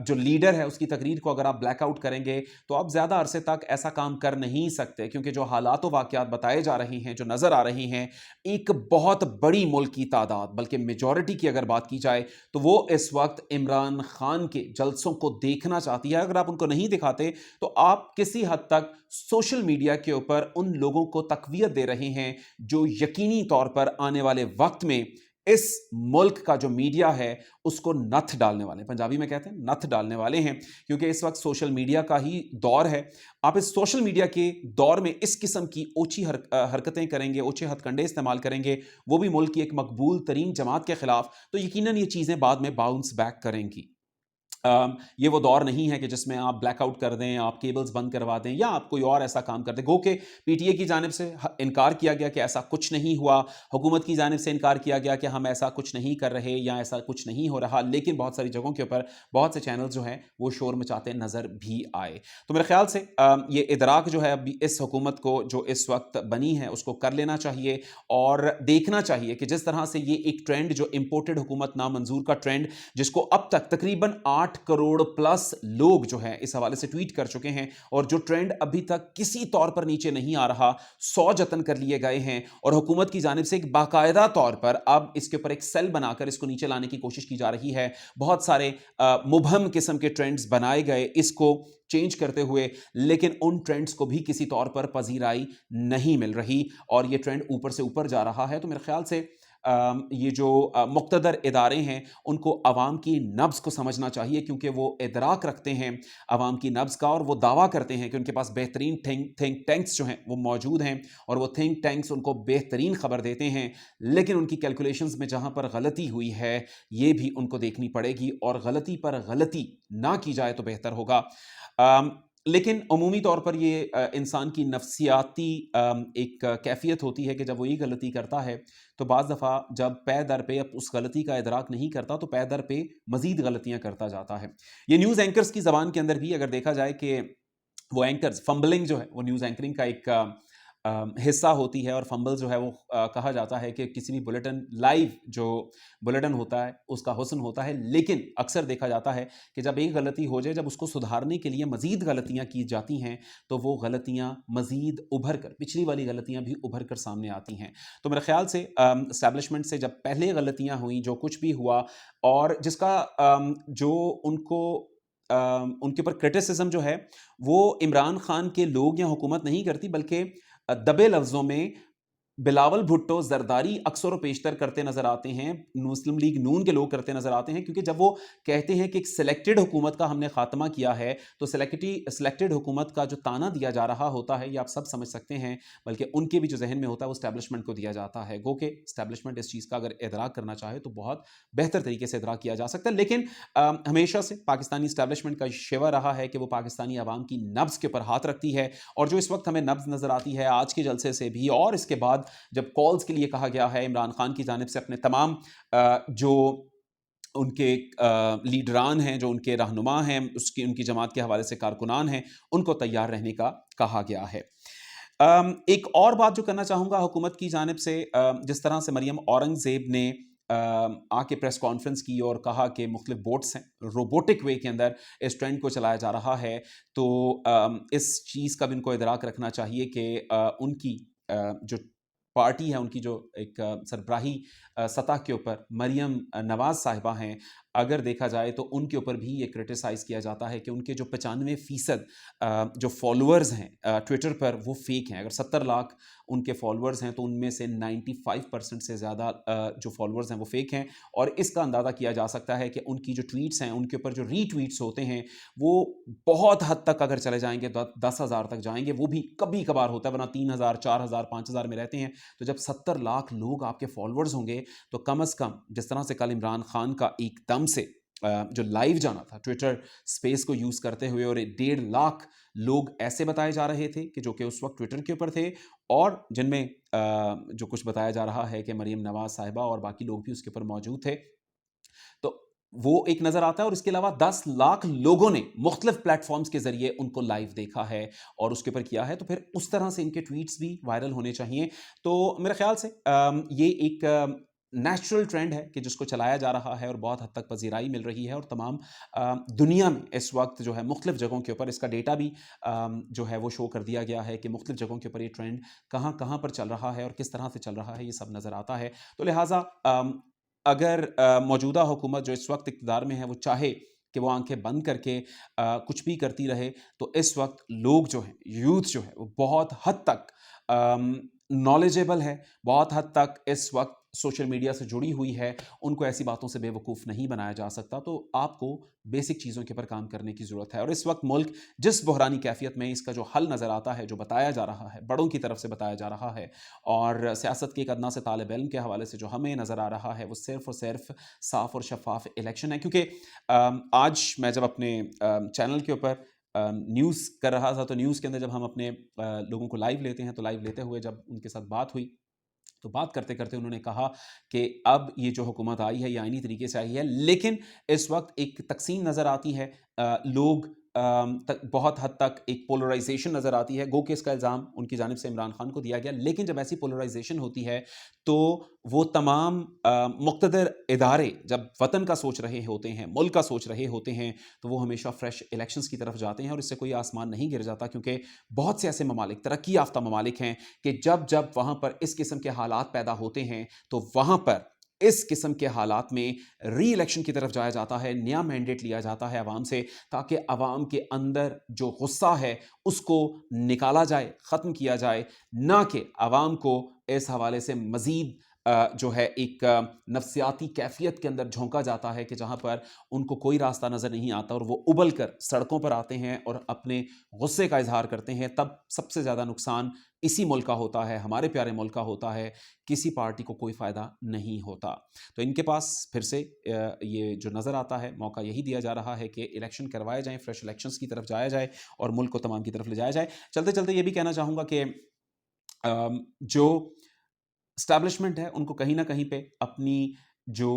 جو لیڈر ہے اس کی تقریر کو اگر آپ بلیک آؤٹ کریں گے تو آپ زیادہ عرصے تک ایسا کام کر نہیں سکتے، کیونکہ جو حالات و واقعات بتائے جا رہی ہیں، جو نظر آ رہی ہیں، ایک بہت بڑی ملک کی تعداد، بلکہ میجورٹی کی اگر بات کی جائے تو وہ اس وقت عمران خان کے جلسوں کو دیکھنا چاہتی ہے۔ اگر آپ ان کو نہیں دکھاتے تو آپ کسی حد تک سوشل میڈیا کے اوپر ان لوگوں کو تقویت دے رہے ہیں جو یقینی طور پر آنے والے وقت میں اس ملک کا جو میڈیا ہے اس کو نتھ ڈالنے والے ہیں، پنجابی میں کہتے ہیں نتھ ڈالنے والے ہیں، کیونکہ اس وقت سوشل میڈیا کا ہی دور ہے۔ آپ اس سوشل میڈیا کے دور میں اس قسم کی اوچھی حرکتیں کریں گے، اوچھے ہتھ کنڈے استعمال کریں گے، وہ بھی ملک کی ایک مقبول ترین جماعت کے خلاف، تو یقیناً یہ چیزیں بعد میں باؤنس بیک کریں گی۔ یہ وہ دور نہیں ہے کہ جس میں آپ بلیک آؤٹ کر دیں، آپ کیبلز بند کروا دیں یا آپ کوئی اور ایسا کام کر دیں۔ گو کہ پی ٹی اے کی جانب سے انکار کیا گیا کہ ایسا کچھ نہیں ہوا، حکومت کی جانب سے انکار کیا گیا کہ ہم ایسا کچھ نہیں کر رہے یا ایسا کچھ نہیں ہو رہا، لیکن بہت ساری جگہوں کے اوپر بہت سے چینلز جو ہیں وہ شور مچاتے نظر بھی آئے۔ تو میرے خیال سے یہ ادراک جو ہے ابھی اس حکومت کو جو اس وقت بنی ہے اس کو کر لینا چاہیے اور دیکھنا چاہیے کہ جس طرح سے یہ ایک ٹرینڈ جو امپورٹڈ حکومت نامنظور کا ٹرینڈ، جس کو اب تک تقریباً 8 کروڑ پلس لوگ جو ہیں اس حوالے سے ٹویٹ کر چکے ہیں، اور جو ٹرینڈ ابھی تک کسی طور پر نیچے نہیں آ رہا، 100 جتن کر لیے گئے ہیں، اور حکومت کی جانب سے ایک باقاعدہ طور پر اب اس کے اوپر ایک سیل بنا کر اس کو نیچے لانے کی کوشش کی جا رہی ہے۔ بہت سارے مبہم قسم کے ٹرینڈز بنائے گئے اس کو چینج کرتے ہوئے، لیکن ان ٹرینڈز کو بھی کسی طور پر پذیرائی نہیں مل رہی اور یہ ٹرینڈ اوپر سے اوپر جا رہا ہے۔ تو میرے خیال سے یہ جو مقتدر ادارے ہیں ان کو عوام کی نبض کو سمجھنا چاہیے، کیونکہ وہ ادراک رکھتے ہیں عوام کی نبض کا، اور وہ دعویٰ کرتے ہیں کہ ان کے پاس بہترین تھنک ٹینکس جو ہیں وہ موجود ہیں، اور وہ تھنک ٹینکس ان کو بہترین خبر دیتے ہیں، لیکن ان کی کیلکولیشنز میں جہاں پر غلطی ہوئی ہے یہ بھی ان کو دیکھنی پڑے گی، اور غلطی پر غلطی نہ کی جائے تو بہتر ہوگا۔ لیکن عمومی طور پر یہ انسان کی نفسیاتی ایک کیفیت ہوتی ہے کہ جب وہ یہ غلطی کرتا ہے تو بعض دفعہ جب پے در پہ اس غلطی کا ادراک نہیں کرتا تو پے در پہ مزید غلطیاں کرتا جاتا ہے۔ یہ نیوز اینکرز کی زبان کے اندر بھی اگر دیکھا جائے کہ وہ اینکرز فمبلنگ جو ہے وہ نیوز اینکرنگ کا ایک حصہ ہوتی ہے، اور فمبل جو ہے وہ کہا جاتا ہے کہ کسی بھی بلیٹن لائیو جو بلیٹن ہوتا ہے اس کا حسن ہوتا ہے، لیکن اکثر دیکھا جاتا ہے کہ جب ایک غلطی ہو جائے، جب اس کو سدھارنے کے لیے مزید غلطیاں کی جاتی ہیں تو وہ غلطیاں مزید ابھر کر، پچھلی والی غلطیاں بھی ابھر کر سامنے آتی ہیں۔ تو میرے خیال سے اسٹیبلشمنٹ سے جب پہلے غلطیاں ہوئیں، جو کچھ بھی ہوا، اور جس کا جو ان کو ان کے اوپر کرٹیسزم جو ہے وہ عمران خان کے لوگ یا حکومت نہیں کرتی، بلکہ دبے لفظوں میں بلاول بھٹو زرداری اکثر و بیشتر کرتے نظر آتے ہیں، مسلم لیگ نون کے لوگ کرتے نظر آتے ہیں، کیونکہ جب وہ کہتے ہیں کہ ایک سلیکٹڈ حکومت کا ہم نے خاتمہ کیا ہے تو سلیکٹڈ حکومت کا جو تانا دیا جا رہا ہوتا ہے یہ آپ سب سمجھ سکتے ہیں، بلکہ ان کے بھی جو ذہن میں ہوتا ہے وہ اسٹیبلشمنٹ کو دیا جاتا ہے۔ گو کہ اسٹیبلشمنٹ اس چیز کا اگر ادراک کرنا چاہے تو بہت بہتر طریقے سے ادراک کیا جا سکتا ہے، لیکن ہمیشہ سے پاکستانی اسٹیبلشمنٹ کا شیوا رہا ہے کہ وہ پاکستانی عوام کی نبض کے اوپر ہاتھ رکھتی ہے، اور جو اس وقت ہمیں نبض نظر آتی ہے آج کے جلسے سے بھی، اور اس کے بعد جب کالز کے لیے کہا گیا ہے عمران خان کی جانب سے اپنے تمام جو ان کے لیڈران ہیں، جو ان کے رہنما ہیں، ان کی جماعت کے حوالے سے کارکنان ہیں، ان کو تیار رہنے کا کہا گیا ہے۔ ایک اور بات جو کرنا چاہوں گا حکومت کی جانب سے، جس طرح سے مریم اورنگ زیب نے آ کے پریس کانفرنس کی اور کہا کہ مختلف بوٹس ہیں، روبوٹک وے کے اندر اس ٹرینڈ کو چلایا جا رہا ہے، تو اس چیز کا بھی ان کو ادراک رکھنا چاہیے کہ ان کی جو پارٹی ہے، ان کی جو ایک سربراہی سطح کے اوپر مریم نواز صاحبہ ہیں، اگر دیکھا جائے تو ان کے اوپر بھی یہ کرٹیسائز کیا جاتا ہے کہ ان کے جو 95% جو فالوورز ہیں ٹویٹر پر وہ فیک ہیں۔ اگر 70 لاکھ ان کے فالوورز ہیں تو ان میں سے 95% سے زیادہ جو فالوورز ہیں وہ فیک ہیں، اور اس کا اندازہ کیا جا سکتا ہے کہ ان کی جو ٹویٹس ہیں ان کے اوپر جو ری ٹویٹس ہوتے ہیں وہ بہت حد تک اگر چلے جائیں گے 10,000 تک جائیں گے، وہ بھی کبھی کبھار ہوتا ہے، ورنہ 3,000 4,000 5,000 میں رہتے ہیں۔ تو جب 70 لاکھ لوگ آپ کے فالوورز ہوں گے تو کم از کم جس طرح سے کل عمران خان کا ایک دم سے جو لائیو جانا تھا ٹویٹر سپیس کو یوز کرتے ہوئے، اور 1.5 لاکھ لوگ ایسے بتائے جا رہے تھے کہ جو کہ اس وقت ٹویٹر کے اوپر تھے، اور جن میں جو کچھ بتایا جا رہا ہے کہ مریم نواز صاحبہ اور باقی لوگ بھی اس کے اوپر موجود تھے، تو وہ ایک نظر آتا ہے۔ اور اس کے علاوہ 10 لاکھ لوگوں نے مختلف پلیٹ فارمز کے ذریعے ان کو لائیو دیکھا ہے اور اس کے اوپر کیا ہے، تو پھر اس طرح سے ان کے ٹویٹس بھی وائرل ہونے چاہیے۔ تو میرے خیال سے یہ ایک نیچرل ٹرینڈ ہے کہ جس کو چلایا جا رہا ہے اور بہت حد تک پذیرائی مل رہی ہے، اور تمام دنیا میں اس وقت جو ہے مختلف جگہوں کے اوپر اس کا ڈیٹا بھی جو ہے وہ شو کر دیا گیا ہے کہ مختلف جگہوں کے اوپر یہ ٹرینڈ کہاں کہاں پر چل رہا ہے اور کس طرح سے چل رہا ہے، یہ سب نظر آتا ہے۔ تو لہٰذا اگر موجودہ حکومت جو اس وقت اقتدار میں ہے وہ چاہے کہ وہ آنکھیں بند کر کے کچھ بھی کرتی رہے، تو اس وقت لوگ جو ہیں، یوتھ جو ہے وہ بہت حد تک نالجیبل ہے، بہت حد تک اس وقت سوشل میڈیا سے جڑی ہوئی ہے، ان کو ایسی باتوں سے بے وقوف نہیں بنایا جا سکتا۔ تو آپ کو بیسک چیزوں کے پر کام کرنے کی ضرورت ہے، اور اس وقت ملک جس بحرانی کیفیت میں، اس کا جو حل نظر آتا ہے، جو بتایا جا رہا ہے، بڑوں کی طرف سے بتایا جا رہا ہے، اور سیاست کے ایک ادنا سے طالب علم کے حوالے سے جو ہمیں نظر آ رہا ہے، وہ صرف اور صرف صاف اور شفاف الیکشن ہے۔ کیونکہ آج میں جب اپنے چینل کے اوپر نیوز کر رہا تھا، تو نیوز کے اندر جب ہم اپنے لوگوں کو لائیو لیتے ہیں، تو لائیو لیتے ہوئے جب ان کے ساتھ بات ہوئی، تو بات کرتے کرتے انہوں نے کہا کہ اب یہ جو حکومت آئی ہے یہ آئینی طریقے سے آئی ہے، لیکن اس وقت ایک تقسیم نظر آتی ہے، لوگ بہت حد تک ایک پولرائزیشن نظر آتی ہے، گو کہ اس کا الزام ان کی جانب سے عمران خان کو دیا گیا، لیکن جب ایسی پولرائزیشن ہوتی ہے تو وہ تمام مقتدر ادارے جب وطن کا سوچ رہے ہوتے ہیں، ملک کا سوچ رہے ہوتے ہیں، تو وہ ہمیشہ فریش الیکشنز کی طرف جاتے ہیں، اور اس سے کوئی آسمان نہیں گر جاتا، کیونکہ بہت سے ایسے ممالک، ترقی یافتہ ممالک ہیں کہ جب وہاں پر اس قسم کے حالات پیدا ہوتے ہیں تو وہاں پر اس قسم کے حالات میں ری الیکشن کی طرف جایا جاتا ہے، نیا مینڈیٹ لیا جاتا ہے عوام سے، تاکہ عوام کے اندر جو غصہ ہے اس کو نکالا جائے، ختم کیا جائے، نہ کہ عوام کو اس حوالے سے مزید جو ہے ایک نفسیاتی کیفیت کے اندر جھونکا جاتا ہے کہ جہاں پر ان کو کوئی راستہ نظر نہیں آتا، اور وہ ابل کر سڑکوں پر آتے ہیں اور اپنے غصے کا اظہار کرتے ہیں۔ تب سب سے زیادہ نقصان اسی ملک کا ہوتا ہے، ہمارے پیارے ملک کا ہوتا ہے، کسی پارٹی کو کوئی فائدہ نہیں ہوتا۔ تو ان کے پاس پھر سے یہ جو نظر آتا ہے موقع یہی دیا جا رہا ہے کہ الیکشن کروائے جائیں، فریش الیکشنز کی طرف جایا جائے اور ملک کو تمام کی طرف لے جایا جائے۔ چلتے چلتے یہ بھی کہنا چاہوں گا کہ جو اسٹیبلشمنٹ ہے ان کو کہیں نہ کہیں پہ اپنی جو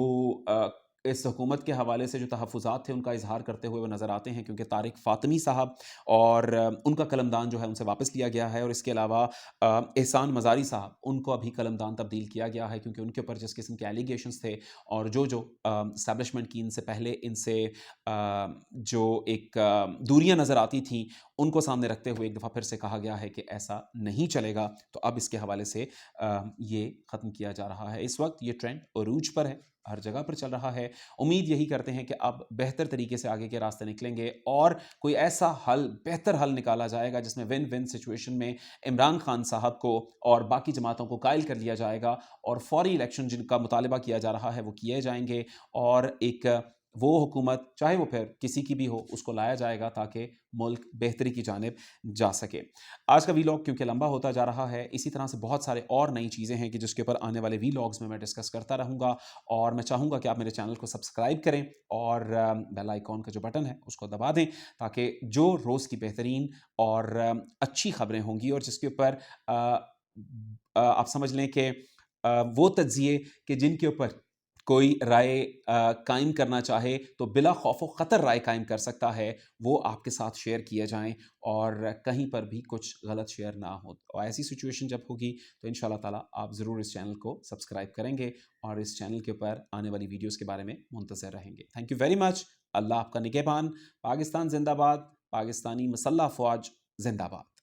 اس حکومت کے حوالے سے جو تحفظات تھے ان کا اظہار کرتے ہوئے وہ نظر آتے ہیں، کیونکہ طارق فاطمی صاحب اور ان کا قلمدان جو ہے ان سے واپس لیا گیا ہے، اور اس کے علاوہ احسان مزاری صاحب، ان کو ابھی قلمدان تبدیل کیا گیا ہے، کیونکہ ان کے اوپر جس قسم کے ایلیگیشنز تھے اور جو اسٹیبلشمنٹ کی ان سے پہلے ان سے جو ایک دوریاں نظر آتی تھیں، ان کو سامنے رکھتے ہوئے ایک دفعہ پھر سے کہا گیا ہے کہ ایسا نہیں چلے گا، تو اب اس کے حوالے سے یہ ختم کیا جا رہا ہے۔ اس وقت یہ ٹرینڈ عروج پر ہے، ہر جگہ پر چل رہا ہے۔ امید یہی کرتے ہیں کہ اب بہتر طریقے سے آگے کے راستے نکلیں گے اور کوئی ایسا بہتر حل نکالا جائے گا جس میں ون ون سچویشن میں عمران خان صاحب کو اور باقی جماعتوں کو قائل کر لیا جائے گا، اور فوری الیکشن جن کا مطالبہ کیا جا رہا ہے وہ کیے جائیں گے، اور ایک وہ حکومت چاہے وہ پھر کسی کی بھی ہو اس کو لایا جائے گا تاکہ ملک بہتری کی جانب جا سکے۔ آج کا ویلاگ کیونکہ لمبا ہوتا جا رہا ہے، اسی طرح سے بہت سارے اور نئی چیزیں ہیں کہ جس کے اوپر آنے والے ویلاگز میں ڈسکس کرتا رہوں گا، اور میں چاہوں گا کہ آپ میرے چینل کو سبسکرائب کریں اور بیل آئیکن کا جو بٹن ہے اس کو دبا دیں، تاکہ جو روز کی بہترین اور اچھی خبریں ہوں گی اور جس کے اوپر آپ سمجھ لیں کہ وہ تجزیے کہ جن کے اوپر کوئی رائے قائم کرنا چاہے تو بلا خوف و خطر رائے قائم کر سکتا ہے، وہ آپ کے ساتھ شیئر کیے جائیں اور کہیں پر بھی کچھ غلط شیئر نہ ہو۔ اور ایسی سچویشن جب ہوگی تو انشاءاللہ تعالیٰ آپ ضرور اس چینل کو سبسکرائب کریں گے اور اس چینل کے اوپر آنے والی ویڈیوز کے بارے میں منتظر رہیں گے۔ Thank you very much. اللہ آپ کا نگہبان۔ پاکستان زندہ باد، پاکستانی مسلح افواج زندہ باد۔